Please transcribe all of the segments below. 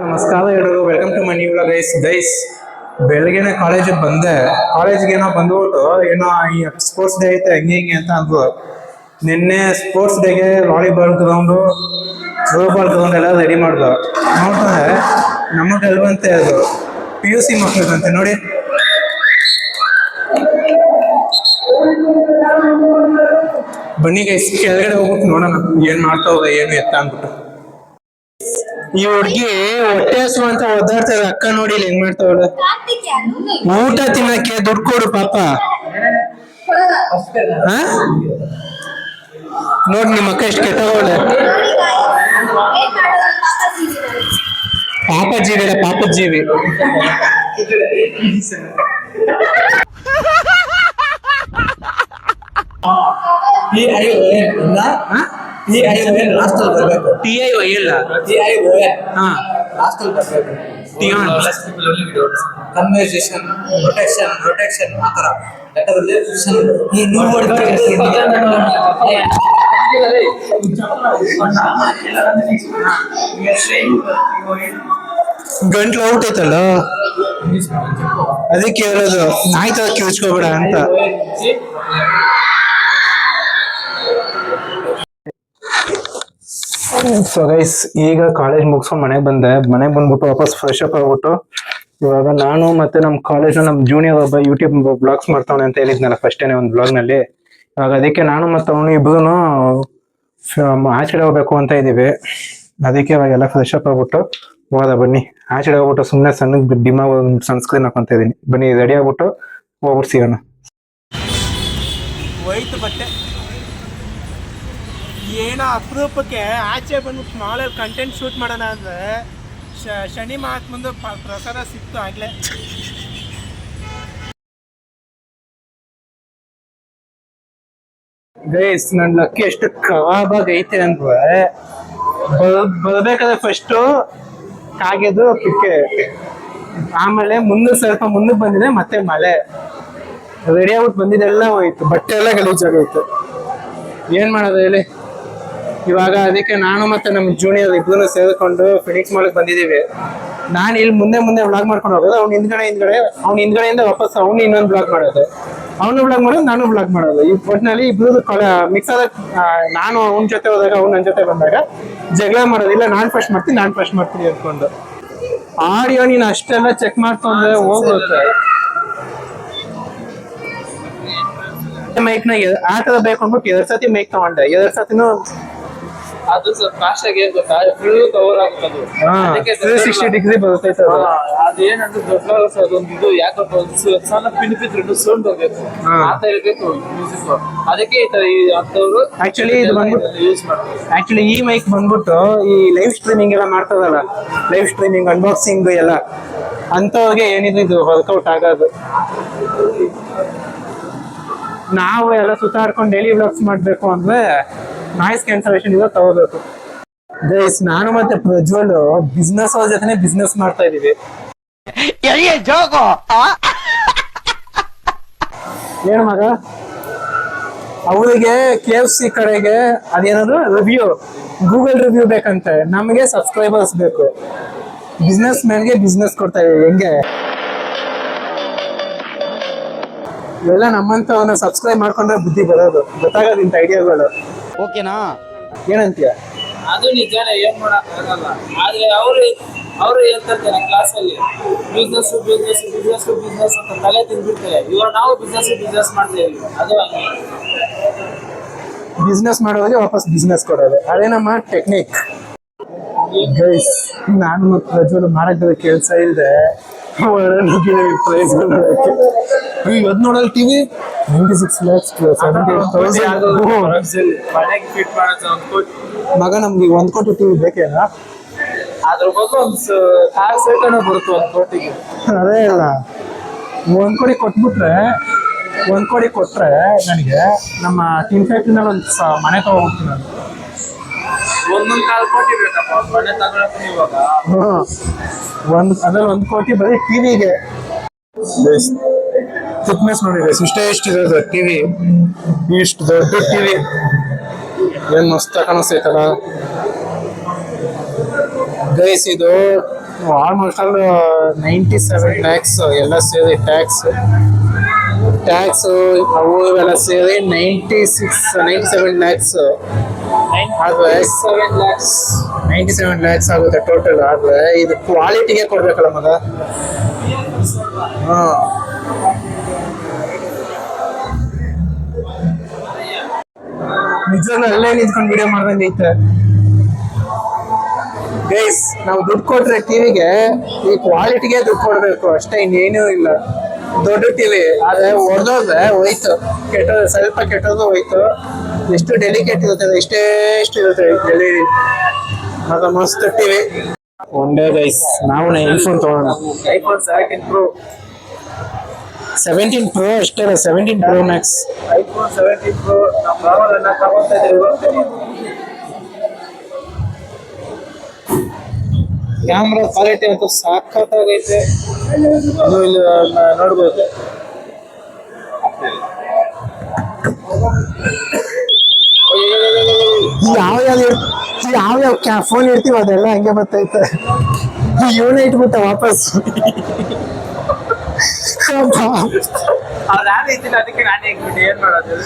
ನಮಸ್ಕಾರ ಎಲ್ಲರಿಗೂ, welcome to my new vlog. Guys ಬೆಳಗ್ಗೆನೆ ಕಾಲೇಜಿಗೆ ಬಂದೆ. ಕಾಲೇಜಿಗೆ ಏನೋ ಬಂದ್ಬಿಟ್ಟು ಏನೋ ಈ ಸ್ಪೋರ್ಟ್ಸ್ ಡೇ ಐತೆ ಹಂಗೆ ಹಿಂಗೆ ಅಂತ ಅಂದ್ರು. ನಿನ್ನೆ ಸ್ಪೋರ್ಟ್ಸ್ ಡೇಗೆ ವಾಲಿಬಾಲ್ ಗ್ರೌಂಡು, ಥ್ರೋಬಾಲ್ ಗ್ರೌಂಡ್ ಎಲ್ಲ ರೆಡಿ ಮಾಡ್ದು. ನೋಡಿದ್ರೆ ನಮಗಲ್ವಂತೆ ಅದು PUC ಮಕ್ಕಳಿಗಂತೆ. ನೋಡಿ, ಬನ್ನಿ ಗೈಸ್ ಕೆಳಗಡೆ ಹೋಗ್ಬಿಟ್ಟು ನೋಡೋಣ ಏನ್ ಮಾಡ್ತಾವ್ರೆ ಏನು ಎತ್ತ ಅಂದ್ಬಿಟ್ಟು. ಈ ಹುಡ್ಗಿ ಹೊಟ್ಟೆ ಹಸು ಅಂತ ಒದ್ದಾಡ್ತಾರೆ. ಅಕ್ಕ ನೋಡಿ ಹೆಂಗ್ ಮಾಡ್ತಾವಳೆ. ಊಟ ತಿನ್ನಕ್ಕೆ ದುಡ್ಡು ಕೊಡು ಪಾಪ. ನೋಡ್ ನಿಮ್ಮ ಅಕ್ಕ ಎಷ್ಟು ಕೆಟ್ಟವಳೆ. ಪಾಪ ಜೀವಿ ಅಲ್ಲ, ಪಾಪದ ಜೀವಿ. ಕನ್ವರ್ಸೇಷನ್, ರೊಟೇಷನ್ ಆ ಥರ ಗಂಟ್ಲು ಔಟ್ ಐತಲ್ಲ, ಅದಕ್ಕೆ ಹೇಳೋದು ನಾಯಿ ತರ ಕಿರ್ಚ್ಕೋಬೇಡ ಅಂತ. ಸೊ ಗೈಸ್, ಈಗ ಕಾಲೇಜ್ ಮುಗಿಸ್ಕೊಂಡು ಮನೆಗೆ ಬಂದ್ಬಿಟ್ಟು ವಾಪಸ್ ಫ್ರೆಶ್ ಅಪ್ ಆಗ್ಬಿಟ್ಟು ಇವಾಗ ನಾನು ಮತ್ತೆ ನಮ್ಮ ಕಾಲೇಜ್ ನಮ್ಮ ಜೂನಿಯರ್ ಒಬ್ಬ ಯೂಟ್ಯೂಬ್ ಬ್ಲಾಗ್ಸ್ ಮಾಡ್ತಾವನೆ ಅಂತ ಹೇಳಿದ್ನಲ್ಲ ಫಸ್ಟೇನೆ ಒಂದು ಬ್ಲಾಗ್ ನಲ್ಲಿ. ಇವಾಗ ಅದಕ್ಕೆ ನಾನು ಮತ್ತೆ ಅವನು ಇಬ್ರು ಆಚೆಡೆ ಹೋಗ್ಬೇಕು ಅಂತ ಇದೀವಿ. ಅದಕ್ಕೆ ಇವಾಗೆಲ್ಲ ಫ್ರೆಶ್ ಅಪ್ ಆಗ್ಬಿಟ್ಟು ಬನ್ನಿ ಆಚೆಡೆ ಹೋಗ್ಬಿಟ್ಟು ಸುಮ್ಮನೆ ಸಣ್ಣ ಡಿಮಾ ಸನ್ಸ್ಕ್ರೀನ್ ಹಾಕೊಂತ ಇದೀನಿ. ಬನ್ನಿ ರೆಡಿ ಆಗ್ಬಿಟ್ಟು ಹೋಗ್ಬಿಟ್ಟು ಸಿಗೋಣ. ಹೋಯ್ತು ಬಟ್ಟೆ ಏನೋ ಅಪರೂಪಕ್ಕೆ ಆಚೆ ಬಂದ್ಬಿಟ್ಟು ಮಾಲಲ್ಲಿ ಕಂಟೆಂಟ್ ಶೂಟ್ ಮಾಡೋಣ ಅಂದರೆ ಶನಿ ಮಹಾತ್ಮಂದು ಪ್ರಸಾದ ಸಿಕ್ತು ಆಗ್ಲೇ. ಗೈಸ್ ನನ್ನ ಲಕ್ಕಿ ಎಷ್ಟು ಕವಾಬಾಗ್ ಐತೆ ಅಂದ್ರೆ ಬರ್ಬೇಕಾದ್ರೆ ಫಸ್ಟು ಕಾಗೆದು ಪಿಕ್ಕೆ, ಆಮೇಲೆ ಸ್ವಲ್ಪ ಮುಂದಕ್ಕೆ ಬಂದಿದೆ, ಮತ್ತೆ ಮಳೆ ರೆಡಿ ಆಗ್ಬಿಟ್ಟು ಬಂದಿದ್ದೆಲ್ಲ ಹೋಯ್ತು, ಬಟ್ಟೆ ಎಲ್ಲ ಗಲೀಜಾಗೋಯ್ತು. ಏನ್ ಮಾಡೋದು ಹೇಳಿ. ಇವಾಗ ಅದಕ್ಕೆ ನಾನು ಮತ್ತೆ ನಮ್ಮ ಜೂನಿಯರ್ ಇಬ್ರು ಸೇರಿಕೊಂಡು ಫಿನಿಕ್ಸ್ ಮಾಲ್ಗೆ ಬಂದಿದ್ದೀವಿ. ನಾನು ಇಲ್ಲಿ ಮುಂದೆ ವ್ಲಾಗ್ ಮಾಡ್ಕೊಂಡು ಹೋಗೋದು, ಅವ್ನು ಹಿಂದ್ಗಡೆಯಿಂದ ವಾಪಸ್ ಅವ್ನು ಇನ್ನೊಂದು ವ್ಲಾಗ್ ಮಾಡೋದು, ಅವನು ವ್ಲಾಗ್ ಮಾಡೋದು, ನಾನು ವ್ಲಾಗ್ ಮಾಡೋದು. ಈ ಒಟ್ಟಿನಲ್ಲಿ ಇಬ್ರು ಮಿಕ್ಸ್ ಆದಾಗ ನಾನು ಅವ್ನ ಜೊತೆ ಹೋದಾಗ ಅವ್ನು ನನ್ನ ಜೊತೆ ಬಂದಾಗ ಜಗಳ ಮಾಡೋದಿಲ್ಲ. ನಾನು ಫಸ್ಟ್ ಮಾಡ್ತೀನಿ ಅಂದ್ಕೊಂಡು ಆಡಿಯೋ ನೀನು ಅಷ್ಟೆಲ್ಲ ಚೆಕ್ ಮಾಡ್ಕೊಂಡ್ರೆ ಹೋಗುತ್ತೆ. ಮೈಕ್ ನ ಆ ತರ ಬೇಕು ಅಂದ್ಬಿಟ್ಟು 2 ಸತಿ ಮೈಕ್ ತಗೊಂಡೆ. 2 ಸತಿನೂ ಅದು ಸ್ವಲ್ಪ ಫಾಸ್ಟ್ ಆಗಿ ಗೊತ್ತಾ, ಫುಲ್ ಕವರ್ ಆಗುತ್ತದೆ. 360 ಡಿಗ್ರಿ ಬರುತ್ತೆ. ಅದೇನಂದ್ರೆ ದೊಡ್ಡ ಅದೊಂದು ಇದು ಯಾಕಪ್ಪ ಸಣ್ಣ ಪಿನ್ ಸೌಂಡ್ ಹೋಗ್ಬೇಕು, ಆತ ಇರ್ಬೇಕು ಮ್ಯೂಸಿಕ್. ಅದಕ್ಕೆ ಈ ತರ ಅಂತವ್ರು ಆಕ್ಚುಲಿ ಇದು ಬಂದ್ಬಿಟ್ಟು ಯೂಸ್ ಮಾಡ್ತಾರೆ. ಆಕ್ಚುಲಿ ಈ ಮೈಕ್ ಬಂದ್ಬಿಟ್ಟು ಈ ಲೈವ್ ಸ್ಟ್ರೀಮಿಂಗ್ ಎಲ್ಲ ಮಾಡ್ತದಲ್ಲ, ಲೈವ್ ಸ್ಟ್ರೀಮಿಂಗ್ ಅನ್ಬಾಕ್ಸಿಂಗ್ ಎಲ್ಲ ಅಂತವ್ರಿಗೆ ಏನಿದೆ ಇದು ವರ್ಕೌಟ್ ಆಗೋದು. ನಾವು ಎಲ್ಲ ಸುತ್ತಾಡ್ಕೊಂಡು ಡೈಲಿ ವ್ಲಾಗ್ಸ್ ಮಾಡ್ಬೇಕು ಅಂದ್ರೆ ನಾಯ್ಸ್ ಕ್ಯಾನ್ಸಲೇಷನ್ ಇವಾಗ ತಗೋಬೇಕು. ಗೈಸ್ ನಾನು ಮತ್ತೆ ಪ್ರಜ್ವಲ್ ಬಿಸ್ನೆಸ್ ಅವ್ರ ಜೊತೆ ಬಿಸ್ನೆಸ್ ಮಾಡ್ತಾ ಇದೀವಿ. ಏನು ಮಗ, ಅವರಿಗೆ KFC ಕಡೆಗೆ ಅದೇನಾದ್ರು ರಿವ್ಯೂ, ಗೂಗಲ್ ರಿವ್ಯೂ ಬೇಕಂತೆ, ನಮಗೆ ಸಬ್ಸ್ಕ್ರೈಬರ್ಸ್ ಬೇಕು. ಬಿಸ್ನೆಸ್ ಮ್ಯಾನ್ಗೆ ಬಿಸ್ನೆಸ್ ಕೊಡ್ತಾ ಇದೀವಿ. ಹೆಂಗೆ ಇವೆಲ್ಲ ನಮ್ಮಂತವನ್ನ ಸಬ್ಸ್ಕ್ರೈಬ್ ಮಾಡ್ಕೊಂಡ್ರೆ ಬುದ್ಧಿ ಬರೋದು, ಗೊತ್ತಾಗೋದು ಇಂಥ ಐಡಿಯಾಗಳು. ಓಕೆನಾ, ಏನಂತೀಯ? ಅದು ನಿಜಾನೇ, ಏನ್ ಮಾಡಕ್ ಆಗಲ್ಲ. ಆದ್ರೆ ಅವರು ಹೇಳ್ತಾರೆ ಕ್ಲಾಸಲ್ಲಿ ಬಿಸ್ನೆಸ್ ಅಂತ ತಲೆ ತಿಂದ್ಬಿಡ್ತಾರೆ. ಇವಾಗ ನಾವು ಬಿಸ್ನೆಸ್ ಮಾಡ್ತಾ ಇದೀವಿ. ಅದು ಬಿಸ್ನೆಸ್ ಮಾಡೋರಿಗೆ ವಾಪಸ್ ಬಿಸ್ನೆಸ್ ಕೊಡೋದು, ಅದೇ ನಮ್ಮ ಟೆಕ್ನಿಕ್. ಗೈಸ್ ನಾನು ಮತ್ತು ಪ್ರಜ್ವಲ್ ಮಾಡಕ್ಕೆ ಕೆಲಸ ಇಲ್ಲದೆ ಇವತ್ತು ನೋಡಲ್ ಟಿವಿ 96 lakhs 78,000 ಮಗ. ನಮ್ಗೆ 1 ಕೋಟಿ ಟಿವಿ ಬೇಕೇನಾ? ಅದ್ರ ಬಗ್ಗೆ ಒಂದು ಕಾರ್ ಸೈಕಲ್ ಬರುತ್ತೆ 1 ಕೋಟಿಗೆ. ಅದೇ ಅಲ್ಲ, 1 ಕೋಟಿ ಕೊಟ್ಬಿಟ್ರೆ, 1 ಕೋಟಿ ಕೊಟ್ರೆ ನನಗೆ ನಮ್ಮ ಟೀಮ್ ಫ್ಯಾಕ್ಟ್ರಿನಲ್ಲಿ ಒಂದು ಮನೆ ತಗೋಬಿಡ್ತೀನಿ ನಾನು. 1.25 ಕೋಟಿ ಬೇಕಪ್ಪ ಮನೆ ತಗೊಳಕ್ಕೆ ಇವಾಗ. ಅದ್ರಲ್ಲಿ 1 ಕೋಟಿ ಬರೀ ಟಿವಿಗೆ. ಥಿಕ್ನೆಸ್ ನೋಡಿದ್ರೆ ಇಷ್ಟೇ ಟಿವಿ, ಇಷ್ಟು ದೊಡ್ಡ ಟಿವಿ, ಏನ್ ಮಸ್ತ್ ಕಾಣಿಸ್ತೈತಲ್ಲ. ಗೈಸ್ ಇದು ಆಲ್ಮೋಸ್ಟ್ ಆಲ್ 97 ಲ್ಯಾಕ್ಸ್ ಎಲ್ಲ ಸೇರಿ ಟ್ಯಾಕ್ಸ್ ಅವು ಇವೆಲ್ಲ ಸೇರಿ 97 ಲ್ಯಾಕ್ಸ್ ಆದ್ರೆ 97 ಲ್ಯಾಕ್ಸ್ ಆಗುತ್ತೆ ಟೋಟಲ್. ಆದ್ರೆ ಇದು ಕ್ವಾಲಿಟಿಗೆ ಕೊಡ್ಬೇಕಲ್ಲ ಮಗ. ಹಾ ನಿಜವಾಗ್ಲೂ ಅಲ್ಲೇ ನಿಂತ್ಕೊಂಡು ವಿಡಿಯೋ ಮಾಡ್ದಂಗೆ ಐತೆ ಗೈಸ್. ನಾವು ದುಡ್ಡು ಕೊಟ್ರೆ ಟಿವಿಗೆ ಈ ಕ್ವಾಲಿಟಿಗೆ ದುಡ್ಡು ಕೊಡ್ಬೇಕು ಅಷ್ಟೇ, ಇನ್ನೇನೂ ಇಲ್ಲ. ದೊಡ್ಡ ಟಿವಿ ಆದ್ರೆ ಹೊಡೆದೋದ್ರೆ ಹೋಯ್ತು, ಕೆಟ್ಟೋದು ಸ್ವಲ್ಪ ಕೆಟ್ಟೋದು ಹೋಯ್ತು. ಎಷ್ಟು ಡೆಲಿಕೇಟ್ ಇರುತ್ತೆ, ಎಷ್ಟು ಇರುತ್ತೆ ಎಲ್ ಅದು ಮಸ್ತ್ ಟಿವಿ. ಒಂದೇ ಗೈಸ್ ನಾವು ಐಫೋನ್ ತಗೋಣ. ಐಫೋನ್ 17 Pro 17 Pro ಅಷ್ಟೇ, 17 Pro Max. ಐಫೋನ್ 17 Pro ನಮ್ಮ ಮಾವನನ್ನ ತಗೊಂತಾ ಇದ್ದೀವಿ. ಕ್ಯಾಮ್ರಾ ಕ್ವಾಲಿಟಿ ಅಂತೂ ಸಾಕತ್ತಾಗೈತೆ. ಅದು ಇಲ್ಲಿ ನೋಡ್ಬೋದು. ಯಾವ ಫೋನ್ ಇರ್ತೀವಿ ಅದೆಲ್ಲ ಹಂಗೆ ಬರ್ತೈತೆ. ಇವನೇ ಇಟ್ಬಿಟ್ಟ ವಾಪಸ್. ಅದಕ್ಕೆ ನಾನೇ ಏನ್ ಮಾಡೋದು.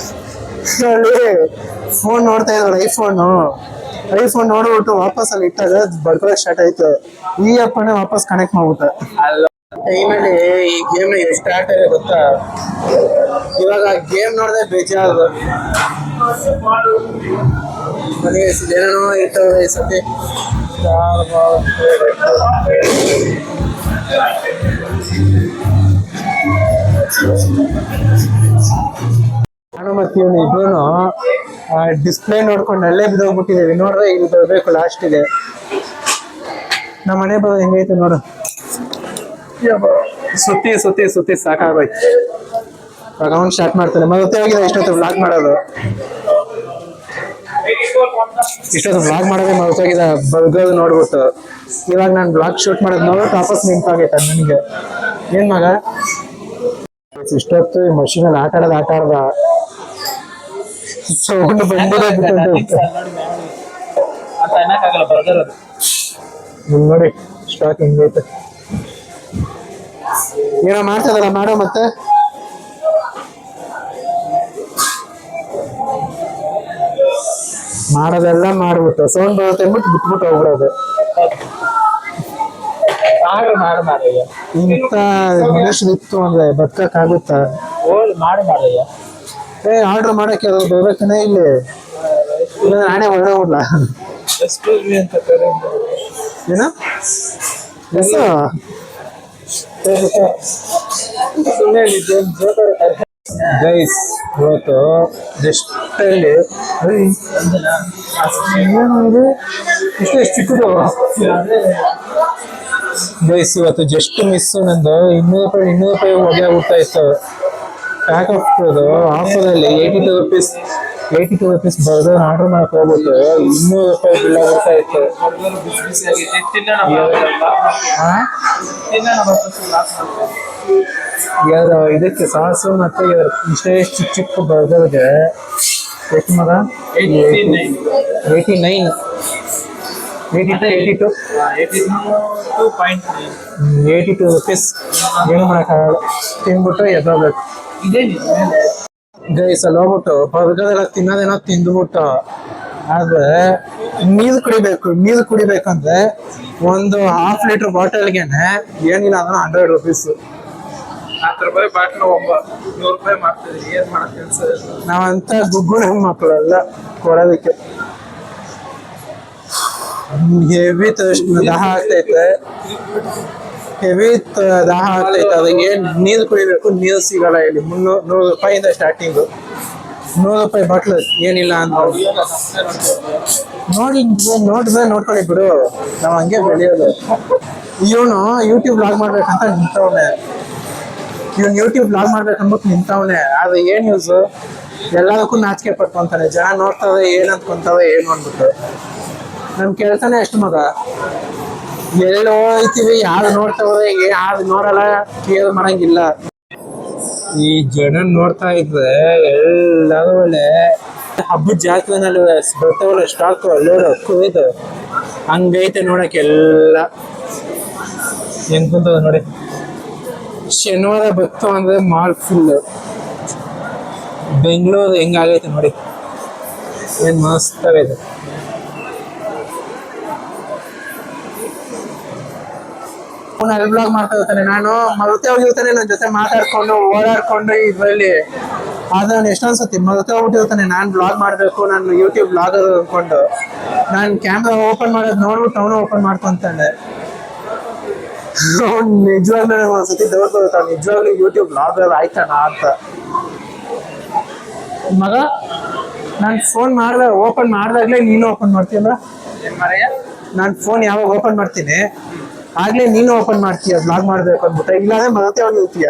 ಫೋನ್ ನೋಡ್ತಾ ಇದ್ದಾರೆ ಐಫೋನ್ ನೋಡ್ಬಿಟ್ಟು ವಾಪಸ್ ಅಲ್ಲಿ ಇಟ್ಟಾಗ ಬಡ್ಕೊಳಕ್ ಸ್ಟಾರ್ಟ್ ಆಯ್ತು. ಈ ಅಪ್ಪನೇ ವಾಪಸ್ ಕನೆಕ್ಟ್ ಮಾಡ್ಬಿಟ್ಟ. ಟೈಮಲ್ಲಿ ಈ ಗೇಮ್ ಎಷ್ಟು ಆಟ ಇದೆ ಗೊತ್ತಾ. ಇವಾಗ ಗೇಮ್ ನೋಡಿದ್ರೆ ಬೇಜಾರು. ನನಗೆ ಏನೇನೋ ಇರ್ತವೆ ಈ ಸತಿ. ನಾನು ಮತ್ತೆ ಇವನು ಇಬ್ರು ಡಿಸ್ಪ್ಲೇ ನೋಡ್ಕೊಂಡು ಅಲ್ಲೇ ಬಿದ್ದೋಗ್ಬಿಟ್ಟಿದ್ದೀವಿ. ನೋಡ್ರೆ ಇಲ್ಲಿ ಬರಬೇಕು ಲಾಸ್ಟ್ ಇದೆ. ನಮ್ಮ ಮನೆ ಬರೋದು ಹೆಂಗೈತೆ ನೋಡು. ಸುತ್ತಿ ಸಾಕಾಗೋಯ್ತು. ಇವಾಗ ಅವ್ನು ಸ್ಟಾರ್ಟ್ ಮಾಡ್ತಾನೆ. ಮತ್ತೆ ಹೋಗಿದೆ ಇಷ್ಟೊತ್ತು ವ್ಲಾಗ್ ಮಾಡೋದು. ಮರ್ತೋಗಿದೆ ಬರ್ಗೋದು ನೋಡ್ಬಿಟ್ಟು. ಇವಾಗ ನಾನು ಬ್ಲಾಗ್ ಶೂಟ್ ಮಾಡೋದು ನೋಡ್ಬಿಟ್ಟು ವಾಪಸ್ ನೆನಪಾಗೈತೆ ನನಗೆ. ಏನ್ ಮಗ ಇಷ್ಟೊತ್ತು ಮಷೀನಲ್ಲಿ ಆಟ ಆಡ್ದ ಸೌಂಡ್ ಬಂದಿದೆ ನೋಡಿ ಸ್ಟಾಕ್ ಹಿಂಗೈತೆ. ಏನೋ ಮಾಡ್ತದಲ್ಲ ಮಾಡೋ ಮತ್ತೆ. ಮಾಡೋದೆಲ್ಲ ಮಾಡ್ಬಿಟ್ಟು ಸೌಂಡ್ ಬರುತ್ತೆ ಅಂದ್ಬಿಟ್ಟು ಬಿಟ್ಬಿಟ್ಟು ಹೋಗ್ಬಿಡೋದು. ಇಂಥ ಮನುಷ್ಯರು ಇತ್ತು ಅಂದ್ರೆ ಬದುಕಕ್ಕಾಗುತ್ತಾ? ಆರ್ಡರ್ ಮಾಡಕ್ಕೆ ಅದು ಬರ್ಬೇಕನೇ ಇಲ್ಲಿ. ನಾನೇ ಹೊರಡೋಲ್ಲ ಏನ ಗೈಸ್. ಇವತ್ತು ಜಸ್ಟ್ ಅಲ್ಲಿ ಏನು ಇಷ್ಟು ಚಿಕ್ಕದು ಗೈಸ್. ಇವತ್ತು ಜಸ್ಟ್ ಮಿಸ್ ನಂದು 200 ರೂಪಾಯಿ ಹೊಗೆ ಆಗ್ಬಿಡ್ತಾ ಇತ್ತು. ಪ್ಯಾಕ್ ಆಗ್ತದೆ ಆಫರಲ್ಲಿ 82 ರುಪೀಸ್ ಬರ್ದು ಆರ್ಡರ್ ಮಾಡಕ್ ಹೋಗ್ಬಿಟ್ಟು 200 ರೂಪಾಯಿ ಬಿಲ್ ಆಗ್ಬಿಡ್ತಾ ಇತ್ತು. ಇದಕ್ಕೆ ಸಾಸು ಮತ್ತೆ ಇಷ್ಟೇ ಚಿಕ್ಕ ಬರ್ಗರ್ಗೆ ಎಷ್ಟು ಮಗ 82 ರುಪೀಸ್. ಏನು ಮಾಡಕ್ಕಾಗಲ್ಲ, ತಿನ್ಬಿಟ್ಟು ಎದ್ದೋಗ್ಬೇಕು. ಗೈಸ್ ಅಲ್ಲಿ ಹೋಗ್ಬಿಟ್ಟು ಬರ್ಗರ್ ತಿನ್ನೋದೇನೋ ತಿಂದ್ಬಿಟ್ಟು ಆದ್ರೆ ನೀರು ಕುಡಿಬೇಕಂದ್ರೆ ಒಂದು ½ ಲೀಟರ್ ಬಾಟಲ್ಗೆನೆ ಏನಿಲ್ಲ ಅಂದ್ರೆ 100 ರುಪೀಸ್. 10 ರೂಪಾಯಿ ಬಾಟ್ಲು 100 ರೂಪಾಯಿ ಮಾಡ್ತೀವಿ. ಏನ್ ಮಾಡಕ್ ಕೆಲ್ಸ ನಾವಂತ ಗುಗ್ಗುಣ ಮಕ್ಕಳೆಲ್ಲ ಕೊಡೋದಕ್ಕೆ. ಹೆವಿ ದಾಹ ಆಗ್ತೈತೆ. ಅದಕ್ಕೆ ನೀರು ಕುಡಿಬೇಕು, ನೀರು ಸಿಗಲ್ಲ ಇಲ್ಲಿ. 100 ರೂಪಾಯಿಂದ ಸ್ಟಾರ್ಟಿಂಗು. 100 ರೂಪಾಯಿ ಬಾಟ್ಲು ಏನಿಲ್ಲ ಅಂತ ನೋಡ್ಕೊಳ್ಳಿ ಬಿಡು. ನಾವ್ ಹಂಗೆ ಬೆಳೆಯೋದು. ಇವನು ಯೂಟ್ಯೂಬ್ ವ್ಲಾಗ್ ಮಾಡ್ಬೇಕಂತ ನಿಂತವನೆ. ನಿಂತವನೆ ಆದ್ರೆ ಏನ್ ಯೂಸ್? ಎಲ್ಲದಕ್ಕೂ ನಾಚಿಕೆ ಪಟ್ಕೊಂತಾನೆ. ಜನ ನೋಡ್ತಾರೆ ಏನ್ ಅಂದ್ಕೊಂತಾರೆ ಏನು ಅಂದ್ಬಿಟ್ಟು. ನಮ್ ಕೆಲ್ಸನೇ ಅಷ್ಟು ಮಗ. ಎಲ್ಲಿ ಹೋಗ್ತೀವಿ, ಯಾರು ನೋಡ್ತಾವ್ರೆ ಯಾರು ನೋಡಲ್ಲ, ಕೇರ್ ಮಾಡಂಗಿಲ್ಲ. ಈ ಜನ ನೋಡ್ತಾ ಇದ್ರೆ ಎಲ್ಲರೂ ಒಳ್ಳೆ ಹಬ್ಬದ ಜಾತ್ರೆನಲ್ಲಿ ಬರ್ತಾವಲ್ಲ ಸ್ಟಾಕ್ ಒಳ್ಳೆ ಇದು ಹಂಗೈತೆ ನೋಡಕ್ಕೆ ಎಲ್ಲ ಹೆಂಗ್ ಕುಂತದ ನೋಡಿ. ಶನಿವಾರ ಬತ್ತು ಅಂದ್ರೆ ಮಾಲ್ ಫುಲ್. ಬೆಂಗಳೂರು ಹೆಂಗಾಗೈತೆ ನೋಡಿ, ಏನ್ ಮಸ್ತ್ ಆಗೈತೆ. ಅಲ್ಲಿ ಬ್ಲಾಗ್ ಮಾಡ್ತಾ ಇರ್ತಾನೆ, ನಾನು ಮರೆತೇ ಹೋಗಿರ್ತಾನೆ ನನ್ನ ಜೊತೆ ಮಾತಾಡ್ಕೊಂಡು ಓಡಾಡ್ಕೊಂಡು ಇದ್ರಲ್ಲಿ. ಆದ್ರೆ ನಾನು ಎಷ್ಟೊಂದ್ ಸತಿ ಮರೆತೇ ಹೋಗ್ಬಿಟ್ಟಿರ್ತಾನೆ, ನಾನ್ ಬ್ಲಾಗ್ ಮಾಡ್ಬೇಕು, ನಾನು ಯೂಟ್ಯೂಬ್ ಬ್ಲಾಗರ್ ಅನ್ಕೊಂಡು. ನಾನು ಕ್ಯಾಮ್ರಾ ಓಪನ್ ಮಾಡೋದು ನೋಡ್ಬಿಟ್ಟು ಅವನು ಓಪನ್ ಮಾಡ್ಕೊಂತಾನೆ. ಅವ್ನು ನಿಜವಾಗ್ಲೂ ಒಂದ್ಸತಿ ಡೌಟ್ ಬರುತ್ತೆ, ನಿಜವಾಗ್ಲೂ ಯೂಟ್ಯೂಬ್ ಬ್ಲಾಗರ್ ಆಯ್ತಾನ ಅಂತ. ಮಗ ನಾನು ಫೋನ್ ಓಪನ್ ಮಾಡ್ದಾಗ್ಲೇ ನೀನು ಓಪನ್ ಮಾಡ್ತೀಯಲ್ಲ. ನಾನು ಫೋನ್ ಯಾವಾಗ ಓಪನ್ ಮಾಡ್ತೀನಿ ಆಗ್ಲೇ ನೀನು ಓಪನ್ ಮಾಡ್ತೀಯ ಬ್ಲಾಗ್ ಮಾಡ್ಬೇಕು ಅಂದ್ಬಿಟ್ಟೆ, ಇಲ್ಲಾಂದ್ರೆ ಮರತೆ ಹೋಗಿರ್ತೀಯ.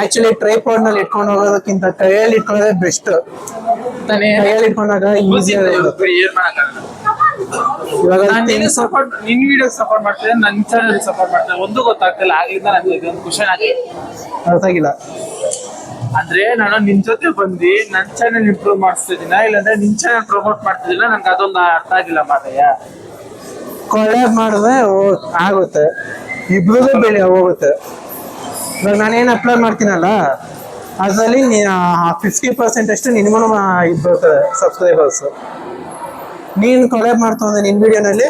ಆಕ್ಚುಲಿ ಟ್ರೈಪಾಡ್ ನಲ್ಲಿ ಇಟ್ಕೊಂಡು ಹೋಗೋದಕ್ಕಿಂತ ಕೈಯಲ್ಲಿ ಇಟ್ಕೊಳ್ಳೋದೇ ಬೆಸ್ಟ್. ಕೈಯಲ್ಲಿ ಇಟ್ಕೊಂಡಾಗ ಈಸಿ. ಇವಾಗ ನಿನ್ ವಿಡಿಯೋ ಸಪೋರ್ಟ್ ಮಾಡ್ತಿದ್ದೆ, ನನ್ನ ಚಾನಲ್ ಸಪೋರ್ಟ್ ಮಾಡ್ತಿದ್ದೆ, ಒಂದು ಗೊತ್ತಾಗ್ತಿಲ್ಲ. ಆಗ್ಲಿಂದ ನನಗೆ ಇದೊಂದು ಕ್ವಶನ್ ಆಗಿದೆ, ಅರ್ಥ ಆಗಿಲ್ಲ. ಅಂದ್ರೆ ನಾನು ನಿನ್ ಜೊತೆ ಬಂದು ನನ್ ಚಾನಲ್ ಇಂಪ್ರೂವ್ ಮಾಡಿಸ್ತಿದ್ದೀನ, ಇಲ್ಲಾಂದ್ರೆ ನಿನ್ ಚಾನಲ್ ಪ್ರಮೋಟ್ ಮಾಡ್ತಿದ್ದಿಲ್ಲ, ನನ್ಗೆ ಅದೊಂದು ಅರ್ಥ ಆಗಿಲ್ಲ ಮಾರಯ್ಯ. ಕೊಲ್ಯಾಬ್ ಮಾಡಿದ್ರೆ ಆಗುತ್ತೆ, ಇಬ್ರಿಗೂ ಬೆಳೆ ಹೋಗುತ್ತೆ. ಇವಾಗ ನಾನೇನು ಅಪ್ಲೋಡ್ ಮಾಡ್ತೀನಲ್ಲ ಅದರಲ್ಲಿ 50% ಅಷ್ಟು ನಿನ್ಗೂ ಇದು ಬರ್ತದೆ ಸಬ್ಸ್ಕ್ರೈಬರ್ಸ್. ನೀನು ಕೊಲ್ಯಾಬ್ ಮಾಡ್ತಾ ಅಂದ್ರೆ ನಿನ್ ವಿಡಿಯೋನಲ್ಲಿ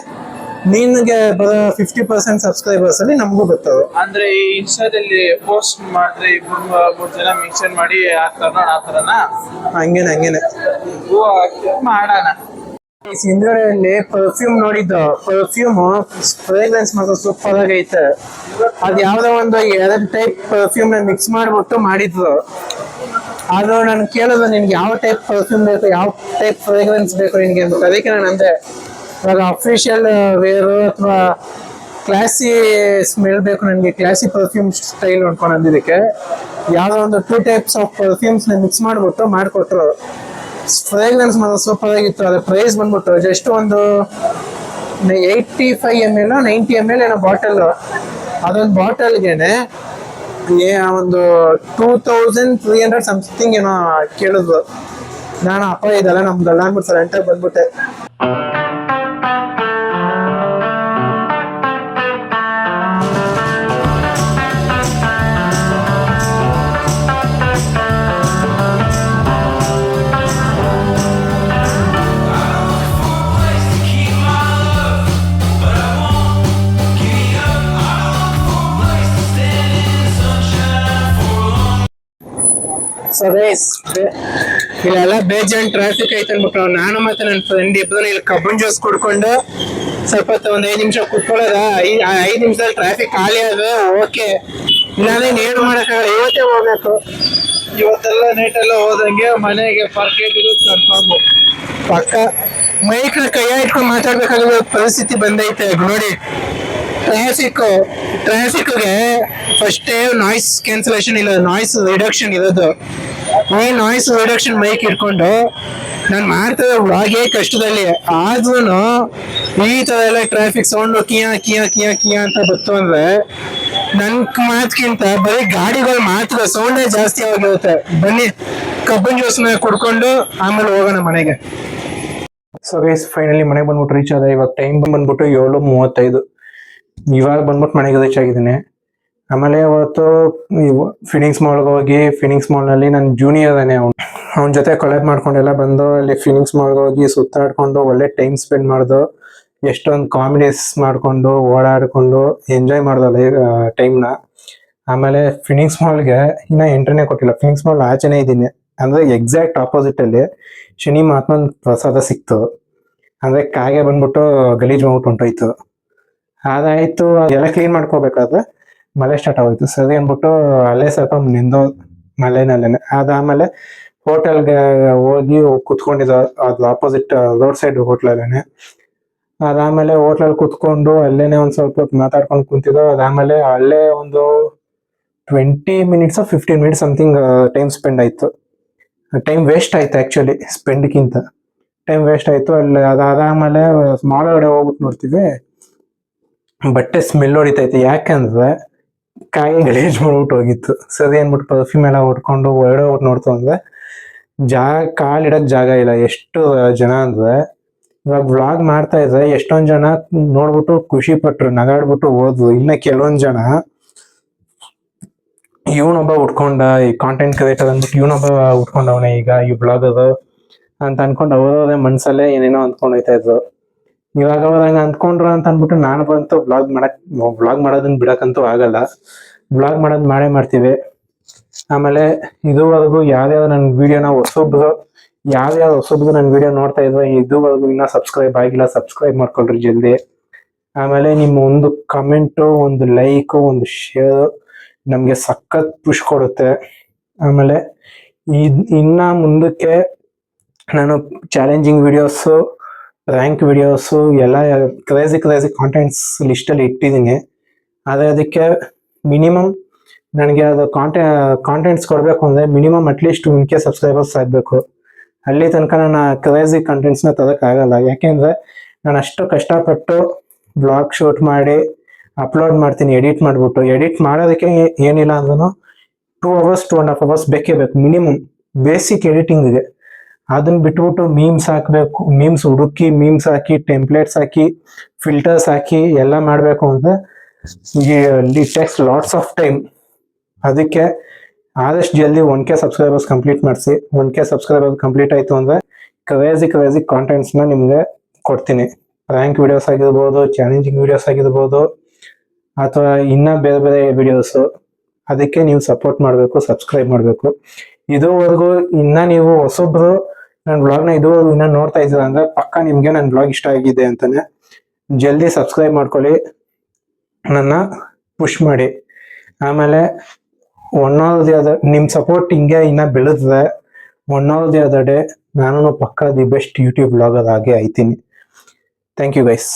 ನಿನ್ಗೆ ಬರೋ 50% ಸಬ್ಸ್ಕ್ರೈಬರ್ಸ್ ಅಲ್ಲಿ ನಮಗೂ ಬರ್ತವೆ. ಅಂದ್ರೆ ಈ ಇನ್ಸ್ಟಾದಲ್ಲಿ ಪೋಸ್ಟ್ ಮಾಡಿದ್ರೆ 2-3 ಜನ ಮೆನ್ಷನ್ ಮಾಡಿ ಹಾಕ್ತಾರ, ಆ ಥರನಾ? ಹಂಗೇನೆ ಮಾಡೋಣ. ಹಿಂದ್ಗಡೆಯಲ್ಲಿ ಪರ್ಫ್ಯೂಮ್ ನೋಡಿದ್ದು, ಪರ್ಫ್ಯೂಮ್ ಫ್ರೇಗ್ರೆನ್ಸ್ ಮಾತ್ರ ಸೂಪರ್ ಆಗೈತೆ. ಅದ್ ಯಾವ್ದೋ ಒಂದು 2 ಟೈಪ್ ಪರ್ಫ್ಯೂಮ್ ನ ಮಿಕ್ಸ್ ಮಾಡ್ಬಿಟ್ಟು ಮಾಡಿದ್ರು. ಅದು ನಾನು ಕೇಳೋದು, ನಿನ್ಗೆ ಯಾವ ಟೈಪ್ ಪರ್ಫ್ಯೂಮ್ ಬೇಕು, ಯಾವ ಟೈಪ್ ಫ್ರೇಗ್ರೆನ್ಸ್ ಬೇಕು ನಿನ್ಗೆ ಅಂತ. ಅದಕ್ಕೆ ನಾನು ಅಂದೆ, ಇವಾಗ ಅಫಿಷಿಯಲ್ ವೇರು ಅಥವಾ ಕ್ಲಾಸಿ ಸ್ಮೆಲ್ ಬೇಕು ನನಗೆ, ಕ್ಲಾಸಿ ಪರ್ಫ್ಯೂಮ್ ಸ್ಟೈಲ್ ನೋಡ್ಕೊಂಡು ಅಂದಿದ್ದಕ್ಕೆ ಯಾವುದೋ ಒಂದು 2 ಟೈಪ್ಸ್ ಆಫ್ ಪರ್ಫ್ಯೂಮ್ಸ್ ನ ಮಿಕ್ಸ್ ಮಾಡ್ಬಿಟ್ಟು ಮಾಡಿಕೊಟ್ರು. ಫ್ರೇಗ್ರೆನ್ಸ್ ಮಾತ್ರ ಸೂಪರ್ ಆಗಿತ್ತು. ಅದ್ರ ಪ್ರೈಸ್ ಬಂದ್ಬಿಟ್ಟು ಜಸ್ಟ್ ಒಂದು 85 ml 90 ml ಏನೋ ಬಾಟಲ್. ಅದೊಂದು ಬಾಟಲ್ಗೆನೆ ಒಂದು 2300 ಸಮಥಿಂಗ್ ಏನೋ ಕೇಳಿದ್ರು. ನಾನು ಅಪ್ಪ ಇದೆಲ್ಲ ನಮ್ದಲ್ಲ ಅಂದ್ಬಿಟ್ಟು ಸೈಲೆಂಟಾಗಿ ಬಂದ್ಬಿಟ್ಟೆ. ಸೊ ಗೈಸ್, ಇಲ್ಲೆಲ್ಲ ಬೇಜಾನ್ ಟ್ರಾಫಿಕ್ ಐತೆ ಅನ್ಬಿಟ್ಟು ನಾನು ಮತ್ತೆ ನನ್ನ ಫ್ರೆಂಡ್ ಇಬ್ಬರು ಇಲ್ಲಿ ಕಬ್ಬನ್ ಜ್ಯೂಸ್ ಕುಡ್ಕೊಂಡು ಸ್ವಲ್ಪ ಹೊತ್ತು ಒಂದು 5 ನಿಮಿಷ ಕುತ್ಕೊಳ್ಳೋದ. 5 ನಿಮಿಷದಲ್ಲಿ ಟ್ರಾಫಿಕ್ ಖಾಲಿ ಆದ್ರೆ ಓಕೆ, ಇಲ್ಲಾಂದ್ರೆ ಏನು ಮಾಡೋಕ್ಕಾಗಲ್ಲ, ಇವತ್ತೇ ಹೋಗ್ಬೇಕು. ಇವತ್ತೆಲ್ಲ ನೈಟೆಲ್ಲ ಹೋದಂಗೆ ಮನೆಗೆ ಪಾರ್ಕೆಟ್ ಕನ್ಫರ್ಮ್ ಪಕ್ಕ. ಮೈಕ್ ಕೈಯ ಇಟ್ಕೊಂಡು ಮಾತಾಡ್ಬೇಕಾಗಿರೋ ಪರಿಸ್ಥಿತಿ ಬಂದೈತೆ ನೋಡಿ. ಟ್ರಾಫಿಕ್ಗೆ ಫಸ್ಟ್ ನಾಯ್ಸ್ ಕ್ಯಾನ್ಸಲೇಷನ್ ಇಲ್ಲ, ನಾಯ್ಸ್ ರಿಡಕ್ಷನ್ ಇರೋದು. ಈ ನಾಯ್ಸ್ ರಿಡಕ್ಷನ್ ಮೈಕ್ ಇಟ್ಕೊಂಡು ನಾನು ಮಾಡ್ತಿದ್ದೆ ವ್ಲಾಗೇ ಕಷ್ಟದಲ್ಲಿ. ಆದ್ರೂ ಈ ತರ ಎಲ್ಲ ಟ್ರಾಫಿಕ್ ಸೌಂಡ್ ಕಿಯಾ ಕಿಯಾ ಕಿಯಾ ಕಿಯಾ ಅಂತ ಬತ್ತು ಅಂದ್ರೆ ನನ್ ಮಾತ್ಕಿಂತ ಬರೀ ಗಾಡಿಗಳು ಮಾತ್ರ ಸೌಂಡೇ ಜಾಸ್ತಿ ಆಗಿರುತ್ತೆ. ಬನ್ನಿ ಕಬ್ಬನ್ ಜ್ಯೂಸ್ನ ಕುಡ್ಕೊಂಡು ಆಮೇಲೆ ಹೋಗೋಣ ಮನೆಗೆ. ಸೊ ಗೈಸ್, ಫೈನಲಿ ಮನೆಗೆ ಬಂದ್ಬಿಟ್ಟು ರೀಚ್ ಆದ. ಇವಾಗ ಟೈಮ್ ಬಂದ್ಬಿಟ್ಟು 7:35. ಇವಾಗ ಬಂದ್ಬಿಟ್ಟು ಮನೆಗೆ ರೀಚ್ ಆಗಿದ್ದೀನಿ. ಆಮೇಲೆ ಅವತ್ತು ಫಿನಿಕ್ಸ್ ಮಾಲ್ಗೆ ಹೋಗಿ, ಫಿನಿಕ್ಸ್ ಮಾಲ್ನಲ್ಲಿ ನನ್ನ ಜೂನಿಯರ್ ಅದಾನೆ, ಅವನ ಜೊತೆ ಕೊಲೆಕ್ಟ್ ಮಾಡ್ಕೊಂಡೆಲ್ಲ ಬಂದು ಅಲ್ಲಿ ಫಿನಿಕ್ಸ್ ಮಾಲ್ಗೆ ಹೋಗಿ ಸುತ್ತಾಡ್ಕೊಂಡು ಒಳ್ಳೆ ಟೈಮ್ ಸ್ಪೆಂಡ್ ಮಾಡ್ದು. ಎಷ್ಟೊಂದು ಕಾಮಿಡೀಸ್ ಮಾಡ್ಕೊಂಡು ಓಡಾಡ್ಕೊಂಡು ಎಂಜಾಯ್ ಮಾಡ್ದಲ್ಲ ಟೈಮ್ನ. ಆಮೇಲೆ ಫಿನಿಕ್ಸ್ ಮಾಲ್ಗೆ ಇನ್ನ ಎಂಟ್ರಿನೇ ಕೊಟ್ಟಿಲ್ಲ. ಫಿನಿಕ್ಸ್ ಮಾಲ್ ಆಚೆನೇ ಇದ್ದೀನಿ, ಅಂದ್ರೆ ಎಕ್ಸಾಕ್ಟ್ ಆಪೋಸಿಟ್ ಅಲ್ಲಿ ಶನಿ ಮಹಾತ್ಮನ್ ಪ್ರಸಾದ ಸಿಕ್ತು. ಅಂದ್ರೆ ಕಾಗೆ ಬಂದ್ಬಿಟ್ಟು ಗಲೀಜ್ ಮಾಡ್ಬಿಟ್ಟು ಹೊಂಟೋಯ್ತು. ಅದಾಯ್ತು, ಎಲ್ಲ ಕ್ಲೀನ್ ಮಾಡ್ಕೋಬೇಕಾದ್ರೆ ಮಳೆ ಸ್ಟಾರ್ಟ್ ಆಗೋಯ್ತು. ಸರಿ ಅಂದ್ಬಿಟ್ಟು ಅಲ್ಲೇ ಸ್ವಲ್ಪ ನಿಂದೋ ಮಳೆನಲ್ಲೇನೆ. ಅದಾದ್ಮೇಲೆ ಹೋಟೆಲ್ಗೆ ಹೋಗಿ ಕುತ್ಕೊಂಡಿದ್ದ, ಅದು ಆಪೋಸಿಟ್ ರೋಡ್ ಸೈಡ್ ಹೋಟ್ಲಲ್ಲೇನೆ. ಅದಾದ್ಮೇಲೆ ಹೋಟ್ಲಲ್ಲಿ ಕುತ್ಕೊಂಡು ಅಲ್ಲೇನೆ ಒಂದ್ ಸ್ವಲ್ಪ ಹೊತ್ತು ಮಾತಾಡ್ಕೊಂಡು ಕುಂತಿದ್ದೋ. ಅದಾದ್ಮೇಲೆ ಅಲ್ಲೇ ಒಂದು 20 minutes 15 minutes something time spend ಆಯ್ತು. ಟೈಮ್ ವೇಸ್ಟ್ ಆಯ್ತು, ಆಕ್ಚುಲಿ ಸ್ಪೆಂಡ್ಗಿಂತ ಟೈಮ್ ವೇಸ್ಟ್ ಆಯ್ತು ಅಲ್ಲಿ. ಅದಾದ್ಮೇಲೆ ಮಾಲ್ ಒಳಗಡೆ ಹೋಗ್ಬಿಟ್ಟು ನೋಡ್ತೀವಿ, ಬಟ್ಟೆ ಸ್ಮೆಲ್ ಹೊಡಿತೈತೆ. ಯಾಕಂದ್ರೆ ಕಾಯಿ ಗಲೀಜ್ ಮಾಡ್ಬಿಟ್ಟು ಹೋಗಿತ್ತು. ಸರಿ ಅಂದ್ಬಿಟ್ಟು ಪರ್ಫ್ಯೂಮ್ ಎಲ್ಲ ಹೊಡ್ಕೊಂಡು ಹೊರಡೆ ಹೋಗ್ಬಿಟ್ಟು ನೋಡ್ತು ಅಂದ್ರೆ ಕಾಲಿಡಕ್ ಜಾಗ ಇಲ್ಲ. ಎಷ್ಟು ಜನ ಅಂದ್ರೆ ಇವಾಗ ವ್ಲಾಗ್ ಮಾಡ್ತಾ ಇದ್ರೆ ಎಷ್ಟೊಂದ್ ಜನ ನೋಡ್ಬಿಟ್ಟು ಖುಷಿ ಪಟ್ರು, ನಗಾಡ್ಬಿಟ್ಟು ಹೋದ್ರು. ಇನ್ನ ಕೆಲವೊಂದ್ ಜನ ಇವನೊಬ್ಬ ಉಟ್ಕೊಂಡ, ಈ ಕಾಂಟೆಂಟ್ ಕ್ರಿಯೇಟರ್ ಅಂದ್ಬಿಟ್ಟು ಇವನೊಬ್ಬ ಉಟ್ಕೊಂಡವನೆ ಈಗ ಈ ಬ್ಲಾಗರ್ ಅಂತ ಅನ್ಕೊಂಡು ಅವರವರೇ ಮನ್ಸಲ್ಲೇ ಏನೇನೋ ಅಂದ್ಕೊಂಡು ಹೋಯ್ತಾ ಇದ್ರು. ಇವಾಗ ಅವ್ರ ಹಂಗ ಅಂದ್ಕೊಂಡ್ರು ಅಂತ ಅನ್ಬಿಟ್ಟು ನಾನು ಬಂತು ವ್ಲಾಗ್ ಮಾಡೋದನ್ನ ಬಿಡಕ್ಕಂತೂ ಆಗಲ್ಲ. ವ್ಲಾಗ್ ಮಾಡೋದ್ ಮಾಡೇ ಮಾಡ್ತೀವಿ. ಆಮೇಲೆ ಇದುವರೆಗೂ ಯಾವ್ಯಾವ ನನ್ನ ವಿಡಿಯೋನ ಹೊಸಬ್ರು ನನ್ನ ವಿಡಿಯೋ ನೋಡ್ತಾ ಇದ್ರೆ ಇದುವರೆಗೂ ಇನ್ನ ಸಬ್ಸ್ಕ್ರೈಬ್ ಆಗಿಲ್ಲ, ಸಬ್ಸ್ಕ್ರೈಬ್ ಮಾಡ್ಕೊಳ್ರಿ ಜಲ್ದಿ. ಆಮೇಲೆ ನಿಮ್ಮ ಒಂದು ಕಮೆಂಟು, ಒಂದು ಲೈಕು, ಒಂದು ಶೇರ್ ನಮ್ಗೆ ಸಖತ್ ಪುಷ್ ಕೊಡುತ್ತೆ. ಆಮೇಲೆ ಇನ್ನ ಮುಂದಕ್ಕೆ ನಾನು ಚಾಲೆಂಜಿಂಗ್ ವಿಡಿಯೋಸು, ರ್ಯಾಂಕ್ ವಿಡಿಯೋಸು ಎಲ್ಲ ಕ್ರೇಜಿ ಕಾಂಟೆಂಟ್ಸ್ ಲಿಸ್ಟಲ್ಲಿ ಇಟ್ಟಿದ್ದೀನಿ. ಆದರೆ ಅದಕ್ಕೆ ಮಿನಿಮಮ್ ನನಗೆ ಅದು ಕಾಂಟೆಂಟ್ಸ್ ಕೊಡಬೇಕು ಅಂದರೆ ಮಿನಿಮಮ್ ಅಟ್ಲೀಸ್ಟ್ 1K ಸಬ್ಸ್ಕ್ರೈಬರ್ಸ್ ಆಗಬೇಕು. ಅಲ್ಲಿ ತನಕ ನಾನು ಕ್ರೇಜಿ ಕಂಟೆಂಟ್ಸ್ನ ತರೋಕ್ಕಾಗಲ್ಲ. ಯಾಕೆಂದರೆ ನಾನು ಅಷ್ಟು ಕಷ್ಟಪಟ್ಟು ಬ್ಲಾಗ್ ಶೂಟ್ ಮಾಡಿ ಅಪ್ಲೋಡ್ ಮಾಡ್ತೀನಿ, ಎಡಿಟ್ ಮಾಡೋದಕ್ಕೆ ಏನಿಲ್ಲ ಅಂದ್ರೂ 2 hours 2.5 hours ಬೇಕೇ ಬೇಕು ಮಿನಿಮಮ್ ಬೇಸಿಕ್ ಎಡಿಟಿಂಗ್ಗೆ. ಅದನ್ನ ಬಿಟ್ಬಿಟ್ಟು ಮೀಮ್ಸ್ ಹಾಕಬೇಕು, ಮೀಮ್ಸ್ ಹುಡುಕಿ ಮೀಮ್ಸ್ ಹಾಕಿ ಟೆಂಪ್ಲೇಟ್ಸ್ ಹಾಕಿ ಫಿಲ್ಟರ್ಸ್ ಹಾಕಿ ಎಲ್ಲ ಮಾಡಬೇಕು ಅಂದರೆ it takes lots of time. ಅದಕ್ಕೆ ಆದಷ್ಟು ಜಲ್ದಿ 1K ಸಬ್ಸ್ಕ್ರೈಬರ್ಸ್ ಕಂಪ್ಲೀಟ್ ಮಾಡಿಸಿ. 1K ಸಬ್ಸ್ಕ್ರೈಬರ್ಸ್ ಕಂಪ್ಲೀಟ್ ಆಯಿತು ಅಂದರೆ ಕ್ರೇಜಿ ಕಾಂಟೆಂಟ್ಸ್ನ ನಿಮಗೆ ಕೊಡ್ತೀನಿ. ರ್ಯಾಂಕ್ ವಿಡಿಯೋಸ್ ಆಗಿರ್ಬೋದು, ಚಾಲೆಂಜಿಂಗ್ ವಿಡಿಯೋಸ್ ಆಗಿರ್ಬೋದು, ಅಥವಾ ಇನ್ನೂ ಬೇರೆ ವಿಡಿಯೋಸು. ಅದಕ್ಕೆ ನೀವು ಸಪೋರ್ಟ್ ಮಾಡಬೇಕು, ಸಬ್ಸ್ಕ್ರೈಬ್ ಮಾಡಬೇಕು. ಇದುವರೆಗೂ ಇನ್ನ ನೀವು ಹೊಸಬ್ರು ನನ್ನ ಬ್ಲಾಗ್ನ ಇದುವರೆಗೂ ಇನ್ನ ನೋಡ್ತಾ ಇದ್ದೀರಾ ಅಂದ್ರೆ ಪಕ್ಕ ನಿಮ್ಗೆ ನನ್ನ ಬ್ಲಾಗ್ ಇಷ್ಟ ಆಗಿದೆ ಅಂತಾನೆ. ಜಲ್ದಿ ಸಬ್ಸ್ಕ್ರೈಬ್ ಮಾಡ್ಕೊಳ್ಳಿ, ನನ್ನ ಪುಷ್ ಮಾಡಿ. ಆಮೇಲೆ ಒನ್ ಆರ್ ದಿ ಅದರ್ ನಿಮ್ಮ ಸಪೋರ್ಟ್ ಹಿಂಗೆ ಇನ್ನ ಬೆಳೆದ್ರೆ one R the other day ನಾನು ಪಕ್ಕ ದಿ ಬೆಸ್ಟ್ ಯೂಟ್ಯೂಬ್ ಬ್ಲಾಗರ್ ಆಗೇ ಆಯ್ತೀನಿ. Thank you guys.